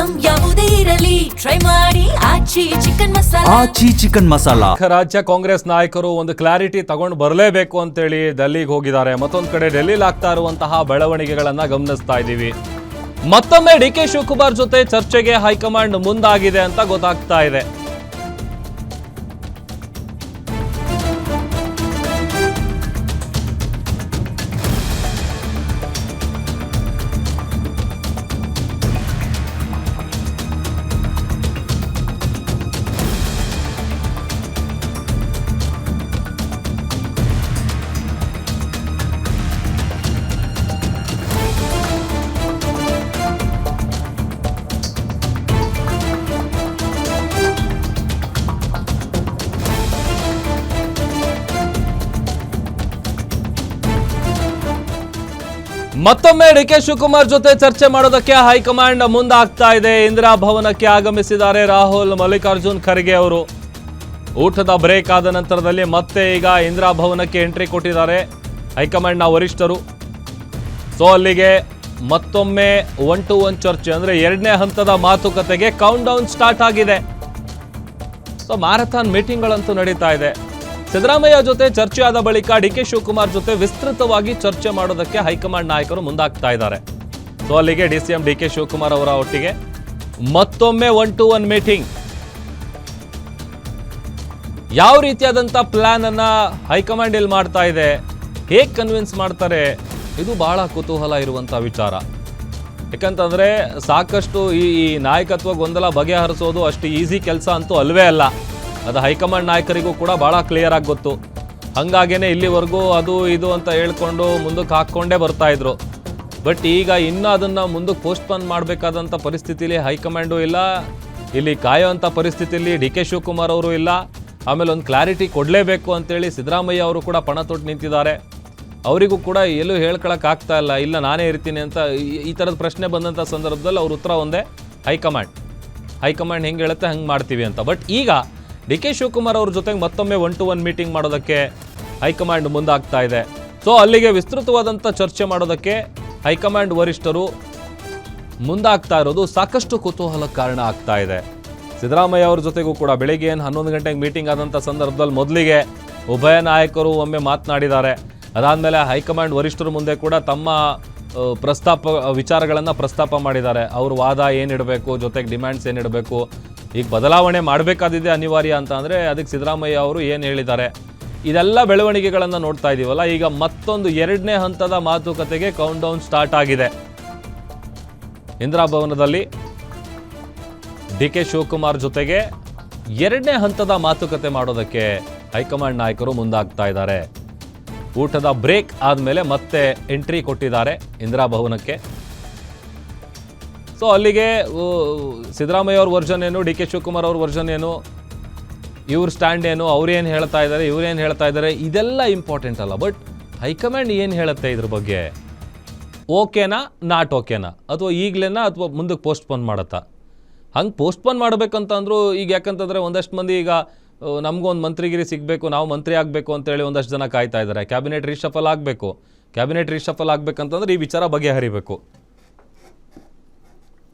Item ಯಾವುದೇ ಇರಲಿ try ಮಾಡಿ ಆಚಿ ಚಿಕನ್ ಮಸಾಲಾ. ಆಚಿ ಚಿಕನ್ ಮಸಾಲಾ. ರಾಜ್ಯ ಕಾಂಗ್ರೆಸ್ ನಾಯಕರು ಒಂದು ಕ್ಲಾರಿಟಿ ತಗೊಂಡು ಬರಲೇಬೇಕು ಅಂತೇಳಿ ಡೆಲ್ಲಿಗೆ ಹೋಗಿದ್ದಾರೆ. ಮತ್ತೊಂದು ಕಡೆ ಡೆಲ್ಲಿಲಿ ಆಗ್ತಾ ಇರುವಂತಹ ಬೆಳವಣಿಗೆಗಳನ್ನ ಗಮನಿಸ್ತಾ ಇದ್ದೀವಿ. ಮತ್ತೊಮ್ಮೆ ಡಿ ಕೆ ಶಿವಕುಮಾರ್ ಜೊತೆ ಚರ್ಚೆಗೆ ಹೈಕಮಾಂಡ್ ಮುಂದಾಗಿದೆ ಅಂತ ಗೊತ್ತಾಗ್ತಾ ಇದೆ. ಮತ್ತೊಮ್ಮೆ ಡಿ ಕೆ ಶಿವಕುಮಾರ್ ಜೊತೆ ಚರ್ಚೆ ಮಾಡೋದಕ್ಕೆ ಹೈಕಮಾಂಡ್ ಮುಂದಾಗ್ತಾ ಇದೆ. ಇಂದಿರಾ ಭವನಕ್ಕೆ ಆಗಮಿಸಿದ್ದಾರೆ ರಾಹುಲ್ ಮಲ್ಲಿಕಾರ್ಜುನ್ ಖರ್ಗೆ ಅವರು. ಊಟದ ಬ್ರೇಕ್ ಆದ ನಂತರದಲ್ಲಿ ಮತ್ತೆ ಈಗ ಇಂದಿರಾ ಭವನಕ್ಕೆ ಎಂಟ್ರಿ ಕೊಟ್ಟಿದ್ದಾರೆ ಹೈಕಮಾಂಡ್ನ ವರಿಷ್ಠರು. ಸೊ ಅಲ್ಲಿಗೆ ಮತ್ತೊಮ್ಮೆ 1-to-1 ಚರ್ಚೆ ಅಂದ್ರೆ ಎರಡನೇ ಹಂತದ ಮಾತುಕತೆಗೆ ಕೌಂಟ್ ಡೌನ್ ಸ್ಟಾರ್ಟ್ ಆಗಿದೆ. ಸೊ ಮ್ಯಾರಥಾನ್ ಮೀಟಿಂಗ್ಗಳಂತೂ ನಡೀತಾ ಇದೆ. ಸಿದ್ದರಾಮಯ್ಯ ಜೊತೆ ಚರ್ಚೆ ಆದ ಬಳಿಕ ಡಿ ಕೆ ಶಿವಕುಮಾರ್ ಜೊತೆ ವಿಸ್ತೃತವಾಗಿ ಚರ್ಚೆ ಮಾಡೋದಕ್ಕೆ ಹೈಕಮಾಂಡ್ ನಾಯಕರು ಮುಂದಾಗ್ತಾ ಇದ್ದಾರೆ. ಸೊ ಅಲ್ಲಿಗೆ ಡಿಸಿಎಂ ಡಿ ಕೆ ಶಿವಕುಮಾರ್ ಅವರ ಒಟ್ಟಿಗೆ ಮತ್ತೊಮ್ಮೆ 1-to-1 ಮೀಟಿಂಗ್. ಯಾವ ರೀತಿಯಾದಂಥ ಪ್ಲಾನ್ ಅನ್ನ ಹೈಕಮಾಂಡ್ ಇಲ್ಲಿ ಮಾಡ್ತಾ ಇದೆ, ಹೇಗೆ ಕನ್ವಿನ್ಸ್ ಮಾಡ್ತಾರೆ, ಇದು ಬಹಳ ಕುತೂಹಲ ಇರುವಂಥ ವಿಚಾರ. ಯಾಕಂತಂದ್ರೆ ಸಾಕಷ್ಟು ಈ ನಾಯಕತ್ವ ಗೊಂದಲ ಬಗೆಹರಿಸೋದು ಅಷ್ಟು ಈಸಿ ಕೆಲಸ ಅಂತೂ ಅಲ್ವೇ ಅಲ್ಲ. ಅದು ಹೈಕಮಾಂಡ್ ನಾಯಕರಿಗೂ ಕೂಡ ಭಾಳ ಕ್ಲಿಯರ್ ಆಗಿ ಗೊತ್ತು. ಹಾಗಾಗೇನೆ ಇಲ್ಲಿವರೆಗೂ ಅದು ಇದು ಅಂತ ಹೇಳ್ಕೊಂಡು ಮುಂದಕ್ಕೆ ಹಾಕ್ಕೊಂಡೇ ಬರ್ತಾ ಇದ್ರು. ಬಟ್ ಈಗ ಇನ್ನೂ ಅದನ್ನು ಮುಂದಕ್ಕೆ ಪೋಸ್ಟ್ಪೋನ್ ಮಾಡಬೇಕಾದಂಥ ಪರಿಸ್ಥಿತಿಲಿ ಹೈಕಮಾಂಡು ಇಲ್ಲ, ಇಲ್ಲಿ ಕಾಯೋವಂಥ ಪರಿಸ್ಥಿತಿಯಲ್ಲಿ ಡಿ ಕೆ ಶಿವಕುಮಾರ್ ಅವರು ಇಲ್ಲ. ಆಮೇಲೆ ಒಂದು ಕ್ಲಾರಿಟಿ ಕೊಡಲೇಬೇಕು ಅಂತೇಳಿ ಸಿದ್ದರಾಮಯ್ಯ ಅವರು ಕೂಡ ಪಣ ತೊಟ್ಟು ನಿಂತಿದ್ದಾರೆ. ಅವರಿಗೂ ಕೂಡ ಎಲ್ಲೂ ಹೇಳ್ಕೊಳಕ್ಕಾಗ್ತಾ ಇಲ್ಲ, ಇಲ್ಲ ನಾನೇ ಇರ್ತೀನಿ ಅಂತ. ಈ ಥರದ ಪ್ರಶ್ನೆ ಬಂದಂಥ ಸಂದರ್ಭದಲ್ಲಿ ಅವ್ರ ಉತ್ತರ ಒಂದೇ, ಹೈಕಮಾಂಡ್ ಹೆಂಗೆ ಹೇಳುತ್ತೆ ಹಂಗೆ ಮಾಡ್ತೀವಿ ಅಂತ. ಬಟ್ ಈಗ ಡಿ ಕೆ ಶಿವಕುಮಾರ್ ಅವ್ರ ಜೊತೆಗೆ ಮತ್ತೊಮ್ಮೆ 1-to-1 ಮೀಟಿಂಗ್ ಮಾಡೋದಕ್ಕೆ ಹೈಕಮಾಂಡ್ ಮುಂದಾಗ್ತಾ ಇದೆ. ಸೊ ಅಲ್ಲಿಗೆ ವಿಸ್ತೃತವಾದಂಥ ಚರ್ಚೆ ಮಾಡೋದಕ್ಕೆ ಹೈಕಮಾಂಡ್ ವರಿಷ್ಠರು ಮುಂದಾಗ್ತಾ ಇರೋದು ಸಾಕಷ್ಟು ಕುತೂಹಲ ಕಾರಣ ಆಗ್ತಾ ಇದೆ. ಸಿದ್ದರಾಮಯ್ಯ ಅವ್ರ ಜೊತೆಗೂ ಕೂಡ ಬೆಳಿಗ್ಗೆ 11 ಗಂಟೆಗೆ ಮೀಟಿಂಗ್ ಆದಂಥ ಸಂದರ್ಭದಲ್ಲಿ ಮೊದಲಿಗೆ ಉಭಯ ನಾಯಕರು ಒಮ್ಮೆ ಮಾತನಾಡಿದ್ದಾರೆ. ಅದಾದಮೇಲೆ ಹೈಕಮಾಂಡ್ ವರಿಷ್ಠರ ಮುಂದೆ ಕೂಡ ತಮ್ಮ ವಿಚಾರಗಳನ್ನು ಪ್ರಸ್ತಾಪ ಮಾಡಿದ್ದಾರೆ. ಅವ್ರ ವಾದ ಏನಿಡಬೇಕು, ಜೊತೆಗೆ ಡಿಮ್ಯಾಂಡ್ಸ್ ಏನಿಡಬೇಕು, ಈಗ ಬದಲಾವಣೆ ಮಾಡಬೇಕಾದಿದೆ ಅನಿವಾರ್ಯ ಅಂತ ಅಂದರೆ ಅದಕ್ಕೆ ಸಿದ್ದರಾಮಯ್ಯ ಅವರು ಏನು ಹೇಳಿದ್ದಾರೆ, ಇದೆಲ್ಲ ಬೆಳವಣಿಗೆಗಳನ್ನು ನೋಡ್ತಾ ಇದ್ದೀವಲ್ಲ. ಈಗ ಮತ್ತೊಂದು 2ನೇ ಹಂತದ ಮಾತುಕತೆಗೆ ಕೌಂಟ್ ಡೌನ್ ಸ್ಟಾರ್ಟ್ ಆಗಿದೆ. ಇಂದಿರಾ ಭವನದಲ್ಲಿ ಡಿ ಕೆ ಶಿವಕುಮಾರ್ ಜೊತೆಗೆ 2ನೇ ಹಂತದ ಮಾತುಕತೆ ಮಾಡೋದಕ್ಕೆ ಹೈಕಮಾಂಡ್ ನಾಯಕರು ಮುಂದಾಗ್ತಾ ಇದ್ದಾರೆ. ಊಟದ ಬ್ರೇಕ್ ಆದಮೇಲೆ ಮತ್ತೆ ಎಂಟ್ರಿ ಕೊಟ್ಟಿದ್ದಾರೆ ಇಂದಿರಾ ಭವನಕ್ಕೆ. ಸೊ ಅಲ್ಲಿಗೆ ಸಿದ್ದರಾಮಯ್ಯ ಅವ್ರ ವರ್ಷನ್ ಏನು, ಡಿ ಕೆ ಶಿವಕುಮಾರ್ ಅವ್ರ ವರ್ಷನ್ ಏನು, ಇವ್ರ ಸ್ಟ್ಯಾಂಡ್ ಏನು, ಅವ್ರೇನು ಹೇಳ್ತಾ ಇದ್ದಾರೆ, ಇವ್ರೇನು ಹೇಳ್ತಾ ಇದ್ದಾರೆ, ಇದೆಲ್ಲ ಇಂಪಾರ್ಟೆಂಟ್ ಅಲ್ಲ. ಬಟ್ ಹೈಕಮಾಂಡ್ ಏನು ಹೇಳುತ್ತೆ ಇದ್ರ ಬಗ್ಗೆ, ಓಕೆನಾ ನಾಟ್ ಓಕೆನಾ, ಅಥವಾ ಈಗಲೇನಾ ಅಥವಾ ಮುಂದಕ್ಕೆ ಪೋಸ್ಟ್ಪೋನ್ ಮಾಡುತ್ತಾ? ಹಂಗೆ ಪೋಸ್ಟ್ಪೋನ್ ಮಾಡಬೇಕಂತಂದ್ರು ಈಗ ಯಾಕಂತಂದರೆ ಒಂದಷ್ಟು ಮಂದಿ ಈಗ ನಮಗೂ ಒಂದು ಮಂತ್ರಿಗಿರಿ ಸಿಗಬೇಕು, ನಾವು ಮಂತ್ರಿ ಆಗಬೇಕು ಅಂತೇಳಿ ಒಂದಷ್ಟು ಜನ ಕಾಯ್ತಾ ಇದ್ದಾರೆ. ಕ್ಯಾಬಿನೆಟ್ ರೀಶಫಲ್ ಆಗಬೇಕು. ಕ್ಯಾಬಿನೆಟ್ ರೀಶಫಲ್ ಆಗಬೇಕಂತಂದ್ರೆ ಈ ವಿಚಾರ ಬಗೆಹರಿಬೇಕು.